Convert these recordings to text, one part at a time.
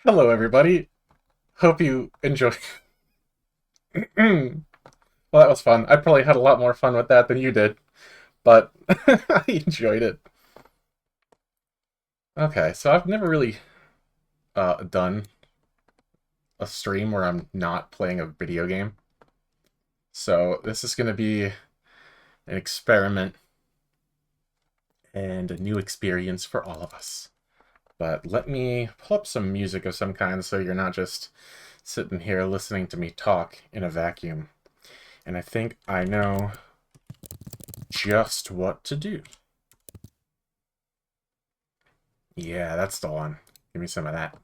Hello, everybody. Hope you enjoy. Well, that was fun. I probably had a lot more fun with that than you did, but I enjoyed it. Okay, so I've never really done a stream where I'm not playing a video game. So this is going to be an experiment and a new experience for all of us. But let me pull up some music of some kind so you're not just sitting here listening to me talk in a vacuum. And I think I know just what to do. Yeah, that's the one. Give me some of that.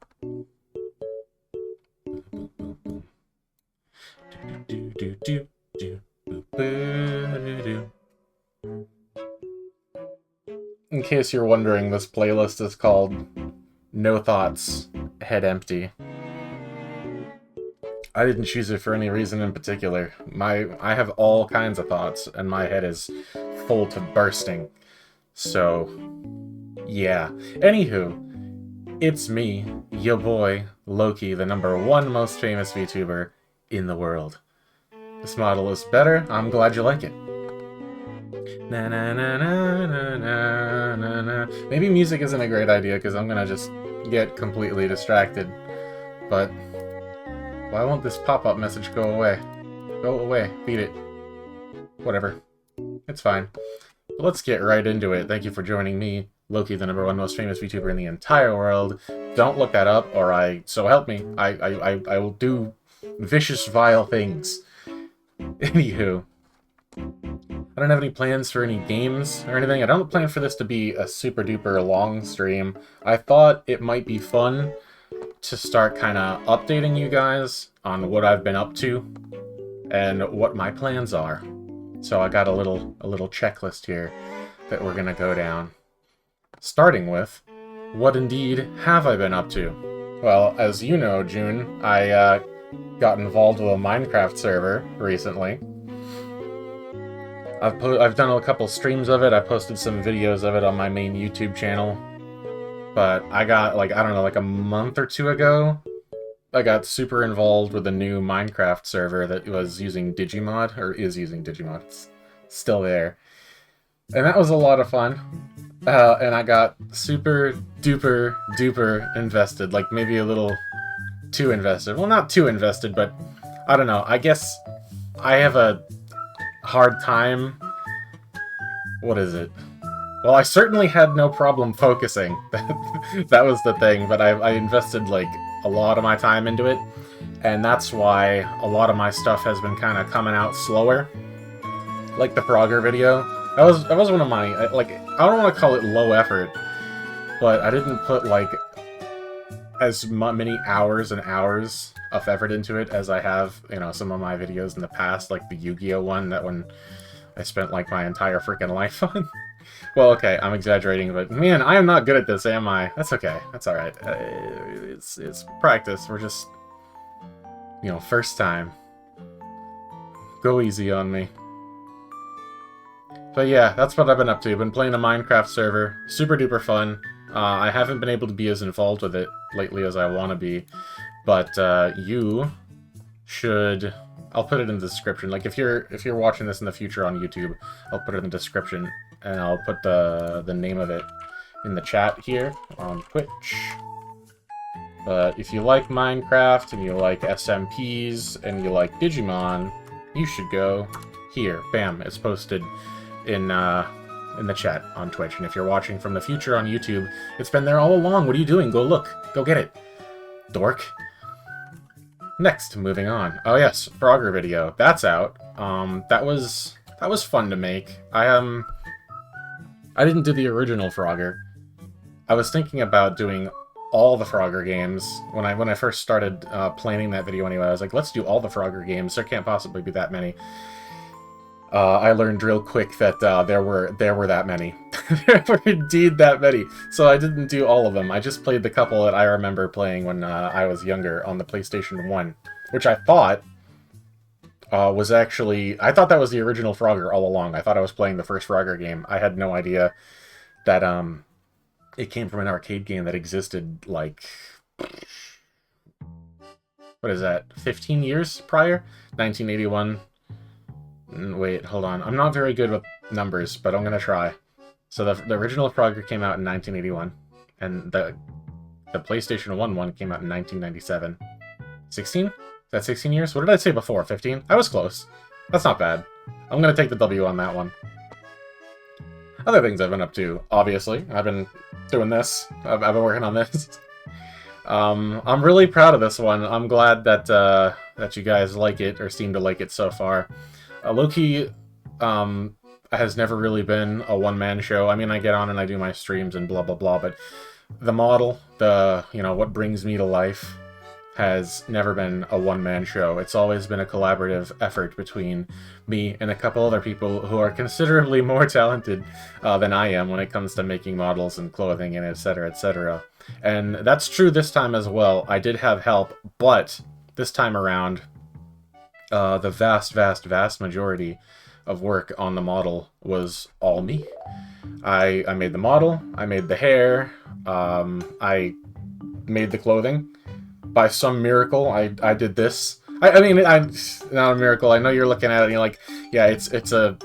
In case you're wondering, this playlist is called No Thoughts, Head Empty. I didn't choose it for any reason in particular. I have all kinds of thoughts, and my head is full to bursting. So, yeah. Anywho, it's me, your boy, Loki, the #1 most famous VTuber in the world. This model is better. I'm glad you like it. Na na na na na na na na. Maybe music isn't a great idea because I'm gonna just get completely distracted. But why won't this pop-up message go away? Go away. Beat it. Whatever. It's fine. But let's get right into it. Thank you for joining me, Loki, the #1 most famous VTuber in the entire world. Don't look that up, or so help me, I will do vicious, vile things. Anywho, I don't have any plans for any games or anything. I don't plan for this to be a super duper long stream. I thought it might be fun to start kind of updating you guys on what I've been up to and what my plans are. So I got a little checklist here that we're gonna go down. Starting with, what indeed have I been up to? Well, as you know, June, I got involved with a Minecraft server recently. I've done a couple streams of it. I posted some videos of it on my main YouTube channel. but I got, like, I don't know, like a month or two ago, I got super involved with a new Minecraft server that was using Digimod, or is using Digimod. It's still there. And that was a lot of fun. And I got super duper duper invested, like maybe a little too invested. Well, not too invested, but I don't know. I guess I have a hard time. What is it? Well, I certainly had no problem focusing. That was the thing, but I invested, like, a lot of my time into it, and that's why a lot of my stuff has been kind of coming out slower. Like the Frogger video. That was one of my, like, I don't want to call it low effort, but I didn't put, like, as many hours and hours of effort into it as I have, you know, some of my videos in the past, like the Yu-Gi-Oh one, that one I spent, like, my entire freaking life on. Well, okay, I'm exaggerating, but man, I am not good at this, am I? That's okay. That's alright. It's practice. We're just, you know, first time. Go easy on me. But yeah, that's what I've been up to. I've been playing a Minecraft server. Super duper fun. I haven't been able to be as involved with it lately as I want to be, but you should... I'll put it in the description. Like, if you're watching this in the future on YouTube, I'll put it in the description, and I'll put the name of it in the chat here on Twitch. But if you like Minecraft, and you like SMPs, and you like Digimon, you should go here. Bam, it's posted in the chat on Twitch. And if you're watching from the future on YouTube, it's been there all along. What are you doing? Go look. Go get it. Dork. Next, moving on. Oh yes, Frogger video. That's out. That was fun to make. I didn't do the original Frogger. I was thinking about doing all the Frogger games when I first started planning that video anyway. I was like, let's do all the Frogger games. There can't possibly be that many. I learned real quick that there were that many. There were indeed that many. So I didn't do all of them. I just played the couple that I remember playing when I was younger on the PlayStation 1, which I thought was actually... I thought that was the original Frogger all along. I thought I was playing the first Frogger game. I had no idea that it came from an arcade game that existed, like... What is that? 15 years prior? 1981... Wait, hold on. I'm not very good with numbers, but I'm gonna try. So the original Frogger came out in 1981, and the PlayStation 1 came out in 1997. 16? Is that 16 years? What did I say before? 15? I was close. That's not bad. I'm gonna take the W on that one. Other things I've been up to, obviously. I've been doing this. I've been working on this. I'm really proud of this one. I'm glad that that you guys like it, or seem to like it so far. Loki has never really been a one-man show. I mean, I get on and I do my streams and blah, blah, blah, but the model, you know, what brings me to life, has never been a one-man show. It's always been a collaborative effort between me and a couple other people who are considerably more talented than I am when it comes to making models and clothing and etc., etc. And that's true this time as well. I did have help, but this time around, the vast majority of work on the model was all me. I made the model, I made the hair, I made the clothing. By some miracle, I did this. I mean, not a miracle. I know you're looking at it and you're like, yeah, it's a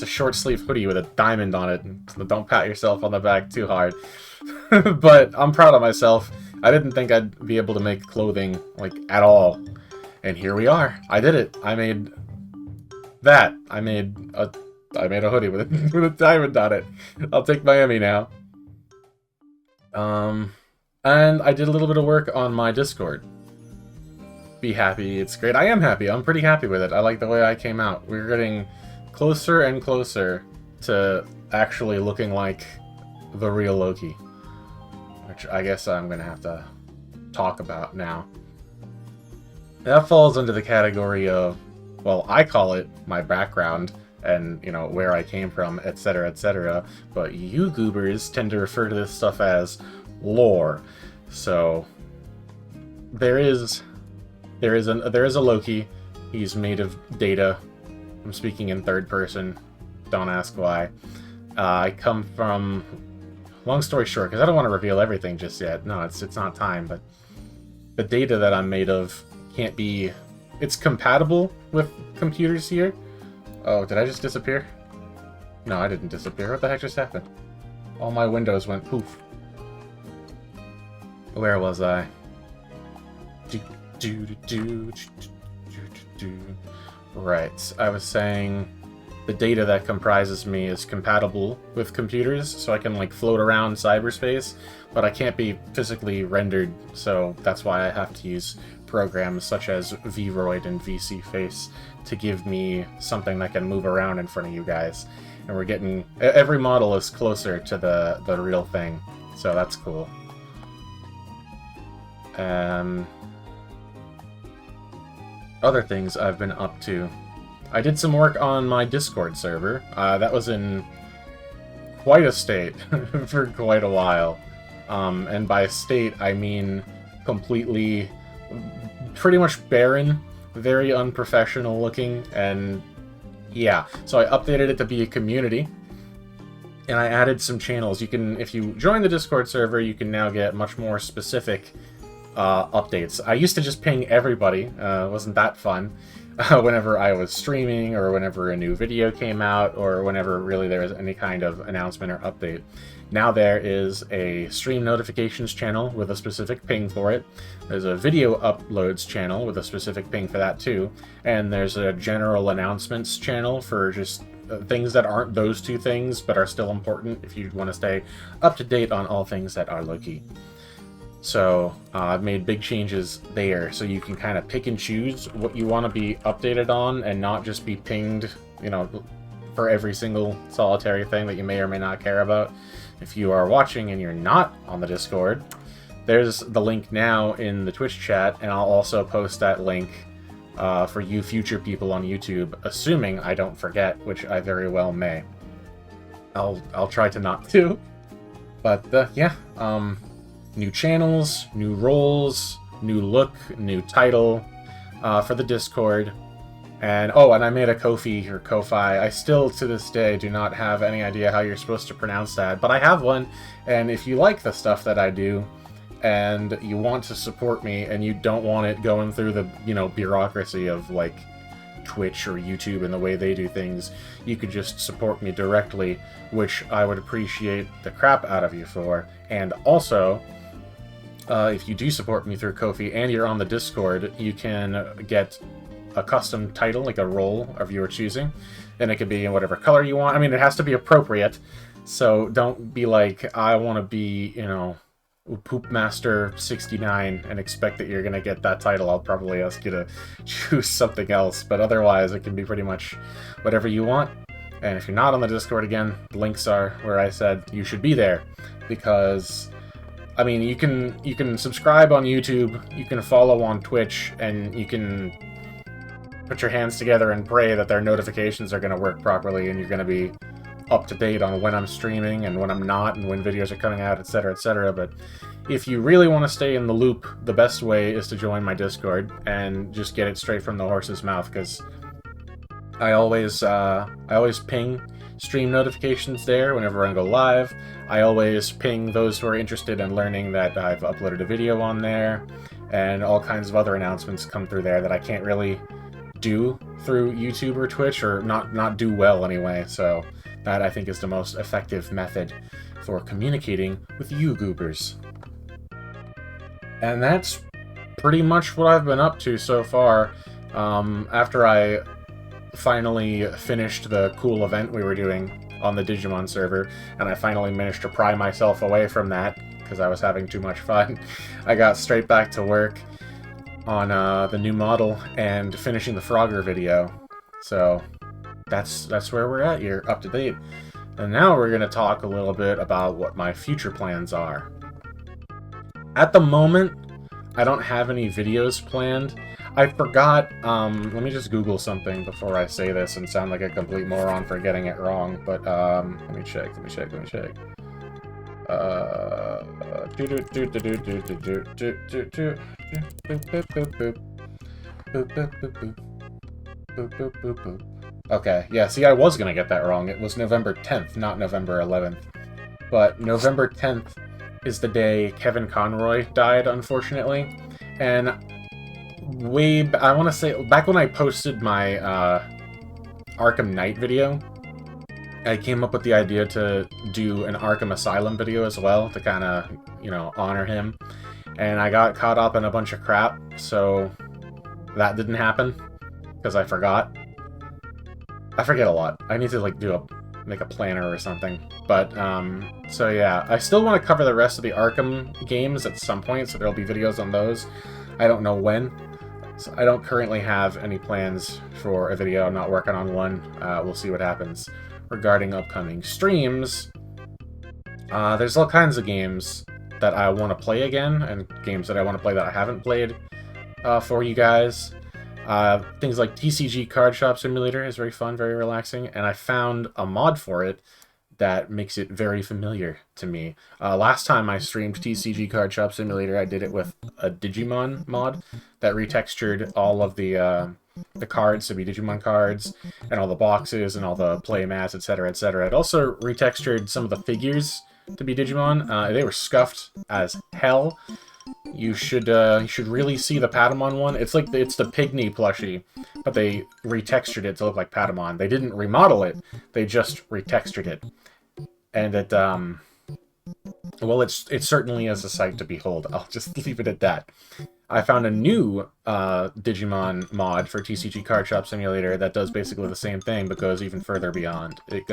short sleeve hoodie with a diamond on it. So don't pat yourself on the back too hard. But I'm proud of myself. I didn't think I'd be able to make clothing, like, at all. And here we are. I did it. I made that. I made a hoodie with a diamond on it. I'll take Miami now. And I did a little bit of work on my Discord. Be happy. It's great. I am happy. I'm pretty happy with it. I like the way I came out. We're getting closer and closer to actually looking like the real Loki, which I guess I'm gonna have to talk about now. That falls under the category of, well, I call it my background and, you know, where I came from, etc., etc. But you goobers tend to refer to this stuff as lore. So there is a Loki. He's made of data. I'm speaking in third person. Don't ask why. I come from long story short, because I don't want to reveal everything just yet. No, it's not time, but the data that I'm made of can't be... It's compatible with computers here. Oh, did I just disappear? No, I didn't disappear. What the heck just happened? All my windows went poof. Where was I? Right, I was saying the data that comprises me is compatible with computers, so I can like float around cyberspace, but I can't be physically rendered, so that's why I have to use programs such as Vroid and VCFace to give me something that can move around in front of you guys. And we're getting... Every model is closer to the real thing, so that's cool. Other things I've been up to. I did some work on my Discord server. That was in quite a state for quite a while. And by state, I mean completely, pretty much barren, very unprofessional looking, and yeah. So I updated it to be a community, and I added some channels. You can, if you join the Discord server, you can now get much more specific updates. I used to just ping everybody. It wasn't that fun. Whenever I was streaming, or whenever a new video came out, or whenever really there was any kind of announcement or update. Now there is a stream notifications channel with a specific ping for it. There's a video uploads channel with a specific ping for that too. And there's a general announcements channel for just things that aren't those two things, but are still important if you want to stay up to date on all things that are Loki. So I've made big changes there, so you can kind of pick and choose what you want to be updated on and not just be pinged, you know, for every single solitary thing that you may or may not care about. If you are watching and you're not on the Discord, there's the link now in the Twitch chat, and I'll also post that link for you future people on YouTube, assuming I don't forget, which I very well may. I'll try to not to. But yeah, new channels, new roles, new look, new title for the Discord. And oh, and I made a Ko-fi or Ko-fi. I still, to this day, do not have any idea how you're supposed to pronounce that, but I have one. And if you like the stuff that I do, and you want to support me, and you don't want it going through the, you know, bureaucracy of, like, Twitch or YouTube and the way they do things, you could just support me directly, which I would appreciate the crap out of you for. And also, if you do support me through Ko-fi and you're on the Discord, you can get a custom title, like a role of your choosing, and it could be in whatever color you want. I mean, it has to be appropriate, so don't be like, I want to be, you know, Poopmaster 69 and expect that you're going to get that title. I'll probably ask you to choose something else, but otherwise it can be pretty much whatever you want. And if you're not on the Discord, again, the links are where I said you should be there, because I mean, you can subscribe on YouTube, you can follow on Twitch, and you can put your hands together and pray that their notifications are going to work properly, and you're going to be up to date on when I'm streaming and when I'm not, and when videos are coming out, etc., etc. But if you really want to stay in the loop, the best way is to join my Discord and just get it straight from the horse's mouth, because I always ping stream notifications there whenever I go live. I always ping those who are interested in learning that I've uploaded a video on there, and all kinds of other announcements come through there that I can't really do through YouTube or Twitch, or not do well anyway. So that, I think, is the most effective method for communicating with you goobers. And that's pretty much what I've been up to so far. After I finally finished the cool event we were doing on the Digimon server, and I finally managed to pry myself away from that because I was having too much fun, I got straight back to work on the new model and finishing the Frogger video. So that's where we're at. You're up to date. And now we're going to talk a little bit about what my future plans are. At the moment, I don't have any videos planned. I forgot, let me just Google something before I say this and sound like a complete moron for getting it wrong, but, let me check. Okay, yeah, see, I was gonna get that wrong. It was November 10th, not November 11th. but November 10th is the day Kevin Conroy died, unfortunately. And I want to say, back when I posted my Arkham Knight video, I came up with the idea to do an Arkham Asylum video as well, to kind of, you know, honor him. And I got caught up in a bunch of crap, so that didn't happen, because I forgot. I forget a lot. I need to, like, make a planner or something. But, so yeah. I still want to cover the rest of the Arkham games at some point, so there'll be videos on those. I don't know when. So I don't currently have any plans for a video. I'm not working on one. We'll see what happens. Regarding upcoming streams, there's all kinds of games that I want to play again, and games that I want to play that I haven't played for you guys. Things like TCG Card Shop Simulator is very fun, very relaxing, and I found a mod for it that makes it very familiar to me. Last time I streamed TCG Card Shop Simulator, I did it with a Digimon mod that retextured all of the cards to be Digimon cards, and all the boxes, and all the play mats, etc., etc. It also retextured some of the figures to be Digimon. They were scuffed as hell. You should really see the Patamon one. It's like it's the Pygmy plushie, but they retextured it to look like Patamon. They didn't remodel it; they just retextured it, and it well, it certainly is a sight to behold. I'll just leave it at that. I found a new Digimon mod for TCG Card Shop Simulator that does basically the same thing, but goes even further beyond. It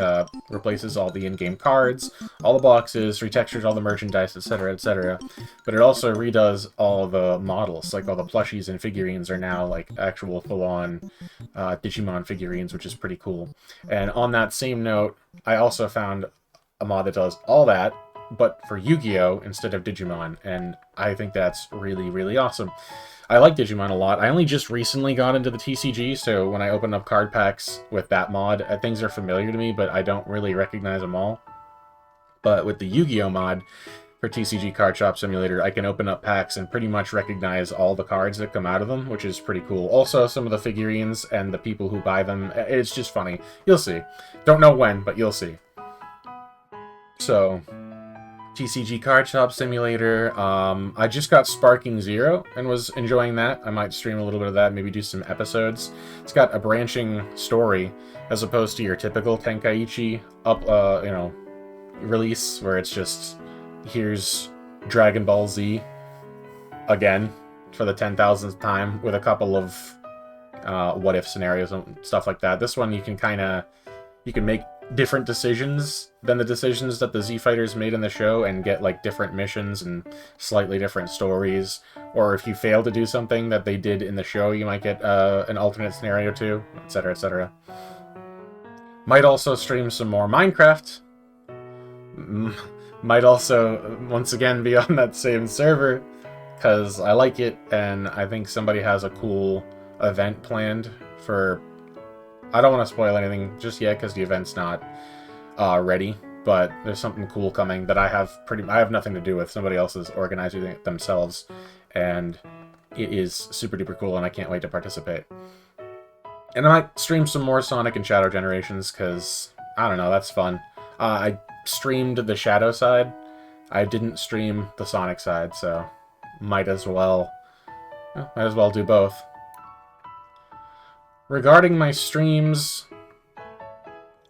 replaces all the in-game cards, all the boxes, retextures all the merchandise, etc., etc. But it also redoes all the models, like all the plushies and figurines are now like actual full-on Digimon figurines, which is pretty cool. And on that same note, I also found a mod that does all that, but for Yu-Gi-Oh! Instead of Digimon, and I think that's really, really awesome. I like Digimon a lot. I only just recently got into the TCG, so when I open up card packs with that mod, things are familiar to me, but I don't really recognize them all. But with the Yu-Gi-Oh! Mod for TCG Card Shop Simulator, I can open up packs and pretty much recognize all the cards that come out of them, which is pretty cool. Also, some of the figurines and the people who buy them, it's just funny. You'll see. Don't know when, but you'll see. So, TCG Card Shop Simulator. I just got Sparking Zero and was enjoying that. I might stream a little bit of that, maybe do some episodes. It's got a branching story as opposed to your typical Tenkaichi release where it's just here's Dragon Ball Z again for the 10,000th time with a couple of what if scenarios and stuff like that. This one you can make different decisions than the decisions that the Z Fighters made in the show and get like different missions and slightly different stories. Or if you fail to do something that they did in the show, you might get an alternate scenario too, etc., etc. Might also stream some more Minecraft. Might also, once again, be on that same server because I like it and I think somebody has a cool event planned for... I don't want to spoil anything just yet because the event's not ready, but there's something cool coming that I have nothing to do with. Somebody else is organizing it themselves, and it is super duper cool, and I can't wait to participate. And I might stream some more Sonic and Shadow Generations because, I don't know, that's fun. I streamed the Shadow side. I didn't stream the Sonic side, so might as well do both. Regarding my streams,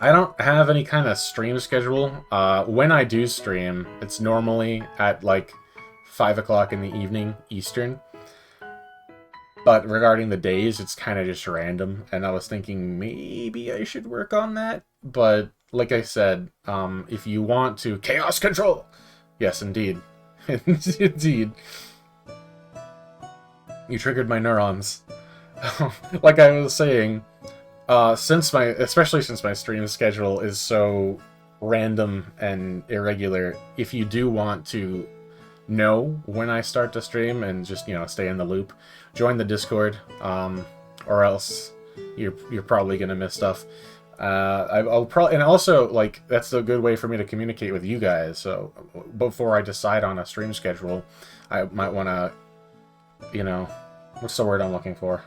I don't have any kind of stream schedule. When I do stream, it's normally at like 5 o'clock in the evening Eastern. But regarding the days, it's kind of just random. And I was thinking maybe I should work on that. But like I said, if you want to... Chaos Control! Yes, indeed. Indeed. You triggered my neurons. Like I was saying, especially since my stream schedule is so random and irregular, if you do want to know when I start to stream and just, stay in the loop, join the Discord, or else you're probably gonna miss stuff. I'll probably, and also, like, that's a good way for me to communicate with you guys, so before I decide on a stream schedule, I might want to, what's the word I'm looking for?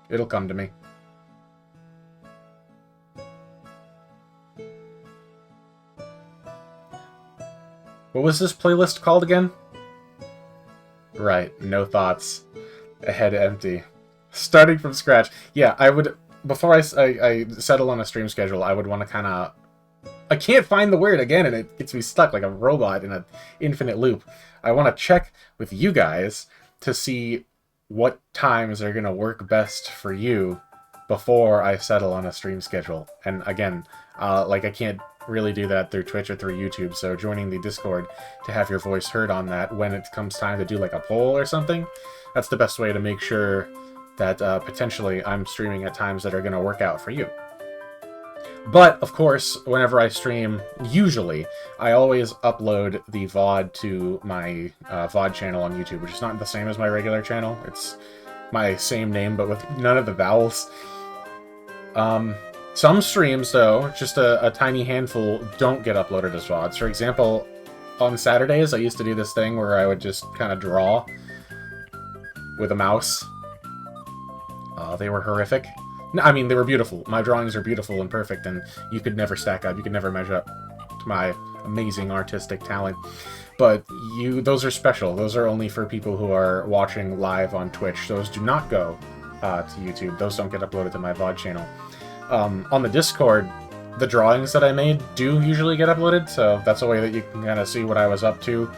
It'll come to me. What was this playlist called again? Right, no thoughts. A head empty. Starting from scratch. Yeah, I would... Before I settle on a stream schedule, I would want to kind of... I can't find the word again, and it gets me stuck like a robot in an infinite loop. I want to check with you guys to see what times are going to work best for you before I settle on a stream schedule. And again, like, I can't really do that through Twitch or through YouTube, so joining the Discord to have your voice heard on that when it comes time to do like a poll or something, that's the best way to make sure that potentially I'm streaming at times that are going to work out for you. But, of course, whenever I stream, usually, I always upload the VOD to my VOD channel on YouTube, which is not the same as my regular channel. It's my same name, but with none of the vowels. Some streams, though, just a tiny handful, don't get uploaded as VODs. For example, on Saturdays, I used to do this thing where I would just kind of draw with a mouse. They were horrific. No, I mean, they were beautiful. My drawings are beautiful and perfect, and you could never stack up. You could never measure up to my amazing artistic talent. But those are special. Those are only for people who are watching live on Twitch. Those do not go to YouTube. Those don't get uploaded to my VOD channel. On the Discord, the drawings that I made do usually get uploaded, so that's a way that you can kind of see what I was up to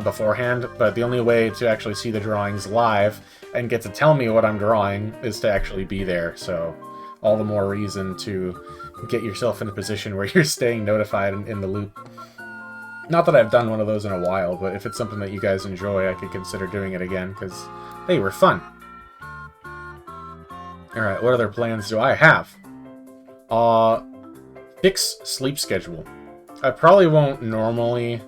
beforehand. But the only way to actually see the drawings live and get to tell me what I'm drawing is to actually be there, so all the more reason to get yourself in a position where you're staying notified and in the loop. Not that I've done one of those in a while, but if it's something that you guys enjoy, I could consider doing it again, because they were fun. Alright, what other plans do I have? Fix sleep schedule. I probably won't normally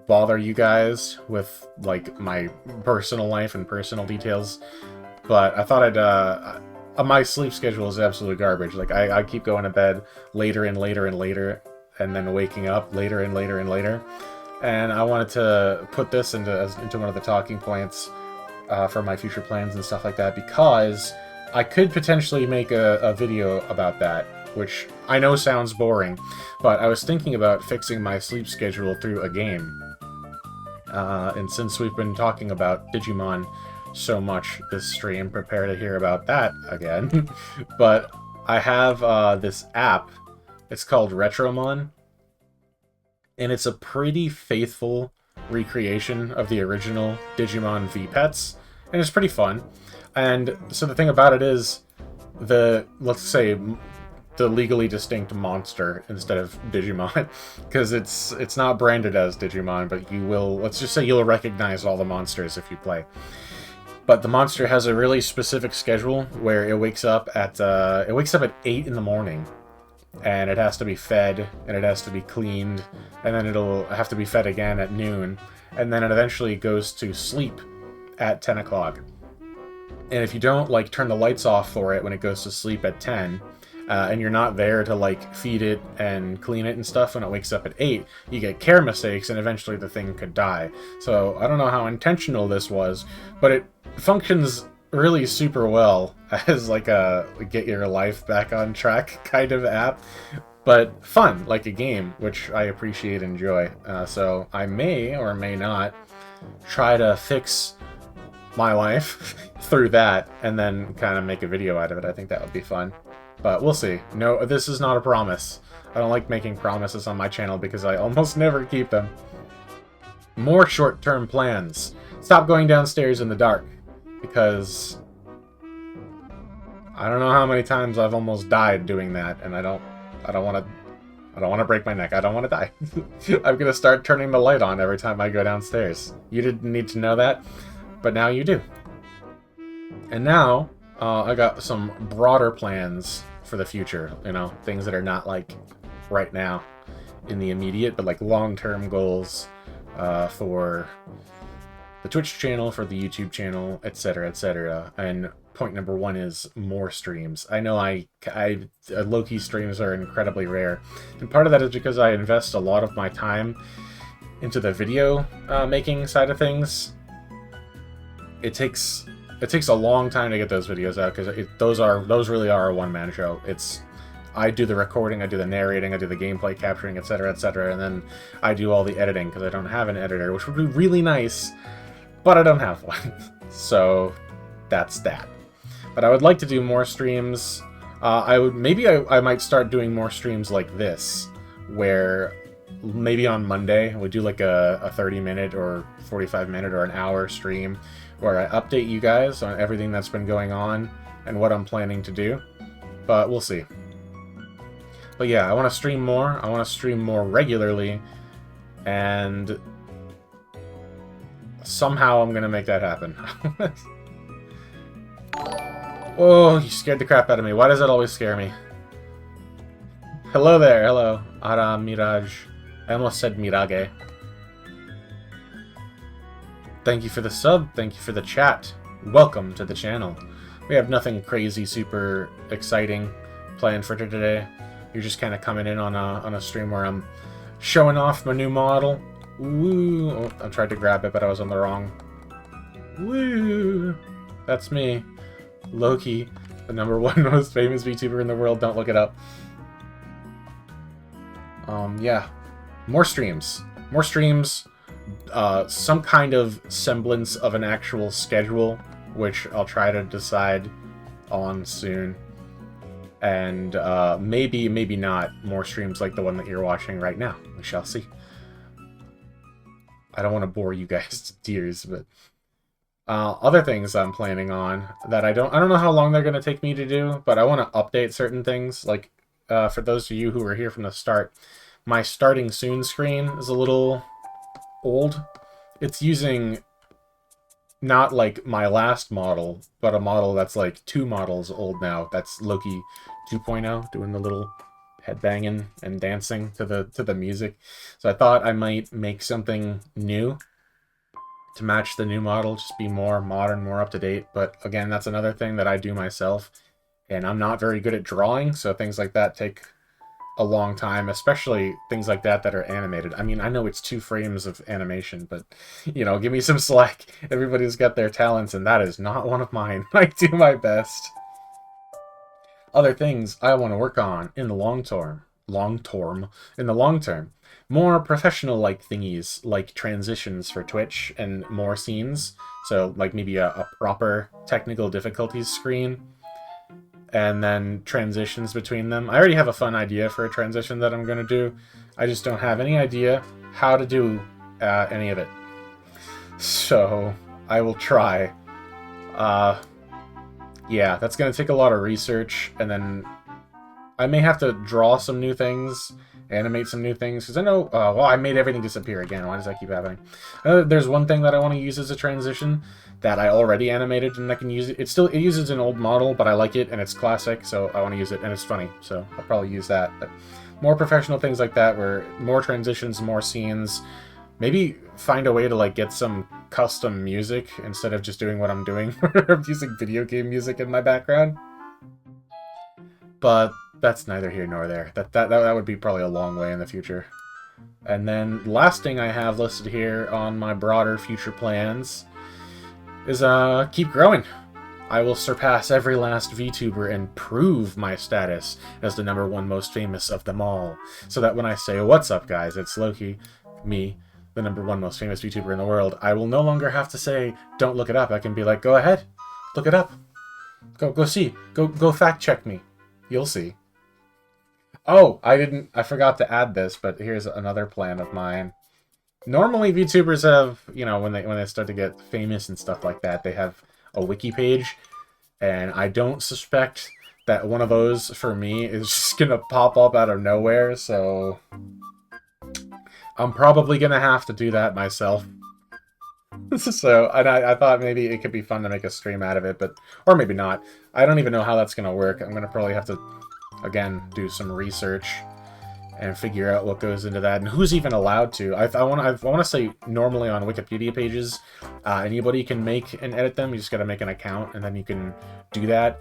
bother you guys with, like, my personal life and personal details, but I thought I'd, my sleep schedule is absolute garbage. Like, I keep going to bed later and later and later, and then waking up later and later and later, and I wanted to put this into one of the talking points for my future plans and stuff like that, because I could potentially make a video about that, which I know sounds boring, but I was thinking about fixing my sleep schedule through a game. And since we've been talking about Digimon so much this stream, prepare to hear about that again. But I have this app. It's called Retromon, and it's a pretty faithful recreation of the original Digimon V-Pets, and it's pretty fun. And so the thing about it is, let's say, the legally distinct monster instead of Digimon, because it's not branded as Digimon, but you will, let's just say you'll recognize all the monsters if you play. But the monster has a really specific schedule where it wakes up at 8 in the morning, and it has to be fed, and it has to be cleaned, and then it'll have to be fed again at noon, and then it eventually goes to sleep at 10 o'clock. And if you don't, like, turn the lights off for it when it goes to sleep at 10, and you're not there to, like, feed it and clean it and stuff when it wakes up at 8, you get care mistakes, and eventually the thing could die. So I don't know how intentional this was, but it functions really super well as, like, a get your life back on track kind of app, but fun, like a game, which I appreciate and enjoy. So I may or may not try to fix my life through that, and then kind of make a video out of it. I think that would be fun. But we'll see. No, this is not a promise. I don't like making promises on my channel because I almost never keep them. More short-term plans. Stop going downstairs in the dark, because I don't know how many times I've almost died doing that, and I don't want to break my neck. I don't want to die. I'm gonna start turning the light on every time I go downstairs. You didn't need to know that, but now you do. And now I got some broader plans for the future, you know, things that are not like right now in the immediate, but like long-term goals for the Twitch channel, for the YouTube channel, etc., etc. And point number one is more streams. I know Loki streams are incredibly rare, and part of that is because I invest a lot of my time into the video making side of things. It takes a long time to get those videos out, because those really are a one-man show. It's I do the recording, I do the narrating, I do the gameplay capturing, etc., and then I do all the editing, because I don't have an editor, which would be really nice, but I don't have one. So, that's that. But I would like to do more streams. I might start doing more streams like this, where maybe on Monday we do like a 30-minute or 45-minute or an hour stream where I update you guys on everything that's been going on and what I'm planning to do. But we'll see. But yeah, I want to stream more. I want to stream more regularly, and somehow I'm gonna make that happen. Oh, you scared the crap out of me. Why does that always scare me? Hello there. Hello. Ara Mirage. I almost said Mirage. Thank you for the sub. Thank you for the chat. Welcome to the channel. We have nothing crazy, super exciting planned for today. You're just kind of coming in on a stream where I'm showing off my new model. Woo! Oh, I tried to grab it, but I was on the wrong. Woo! That's me. Loki, the #1 most famous VTuber in the world. Don't look it up. Yeah. More streams. More streams. Some kind of semblance of an actual schedule, which I'll try to decide on soon. And maybe not more streams like the one that you're watching right now. We shall see. I don't want to bore you guys to tears, but other things I'm planning on that I don't know how long they're going to take me to do, but I want to update certain things. Like for those of you who were here from the start, my starting soon screen is a little old. It's using not like my last model, but a model that's like 2 models old now. That's Loki 2.0, doing the little headbanging and dancing to the music. So I thought I might make something new to match the new model, just be more modern, more up to date. But again, that's another thing that I do myself, and I'm not very good at drawing, so things like that take a long time, especially things like that are animated. I mean, I know it's 2 frames of animation, but, you know, give me some slack. Everybody's got their talents, and that is not one of mine. I do my best. Other things I want to work on in the long term. More professional-like thingies, like transitions for Twitch and more scenes. So, like, maybe a proper technical difficulties screen, and then transitions between them. I already have a fun idea for a transition that I'm going to do. I just don't have any idea how to do any of it. So, I will try. Yeah, that's going to take a lot of research, and then I may have to draw some new things, animate some new things, because I know, well, I made everything disappear again. Why does that keep happening? There's one thing that I want to use as a transition that I already animated, and I can use it. It uses an old model, but I like it, and it's classic, so I want to use it, and it's funny, so I'll probably use that. But more professional things like that, where more transitions, more scenes, maybe find a way to, like, get some custom music instead of just doing what I'm doing, where I'm using video game music in my background. But that's neither here nor there. That would be probably a long way in the future. And then last thing I have listed here on my broader future plans is keep growing. I will surpass every last VTuber and prove my status as the #1 most famous of them all. So that when I say, "What's up, guys? It's Loki," me, the #1 most famous VTuber in the world, I will no longer have to say, "Don't look it up." I can be like, "Go ahead, look it up. Go see. Go fact check me. You'll see." Oh, I forgot to add this, but here's another plan of mine. Normally VTubers have, you know, when they start to get famous and stuff like that, they have a wiki page, and I don't suspect that one of those for me is just gonna pop up out of nowhere, so I'm probably gonna have to do that myself. So, and I thought maybe it could be fun to make a stream out of it, but, or maybe not. I don't even know how that's gonna work. I'm gonna probably have to, again, do some research and figure out what goes into that and who's even allowed to. I want to say normally on Wikipedia pages, anybody can make and edit them. You just got to make an account and then you can do that.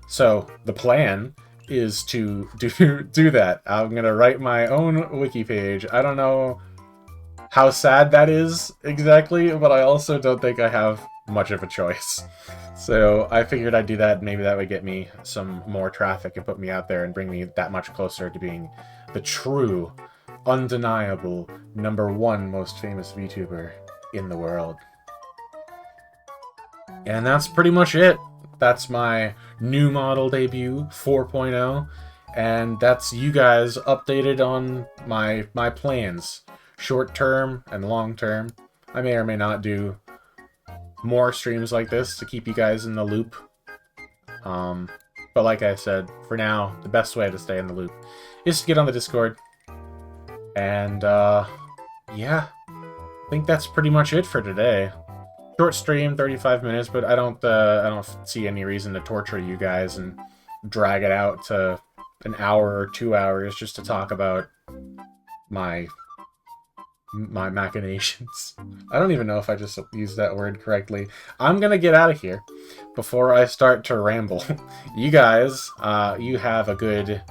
So the plan is to do that. I'm gonna write my own wiki page. I don't know how sad that is exactly, but I also don't think I have much of a choice. So I figured I'd do that. Maybe that would get me some more traffic and put me out there and bring me that much closer to being the true, undeniable, _1 most famous VTuber in the world. And that's pretty much it. That's my new model debut 4.0, and that's you guys updated on my plans, short term and long term. I may or may not do more streams like this to keep you guys in the loop. But like I said, for now, the best way to stay in the loop is to get on the Discord. And yeah, I think that's pretty much it for today. Short stream, 35 minutes, but I don't see any reason to torture you guys and drag it out to an hour or 2 hours just to talk about my machinations. I don't even know if I just used that word correctly. I'm gonna get out of here before I start to ramble. You guys, you have a good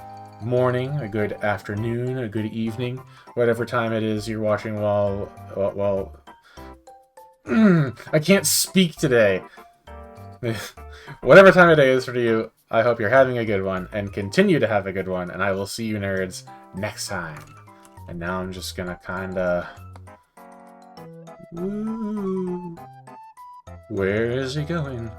morning, a good afternoon, a good evening, whatever time it is you're watching while I can't speak today. Whatever time of day is for you, I hope you're having a good one, and continue to have a good one, and I will see you nerds next time. And now I'm just gonna kinda... Woo. Where is he going?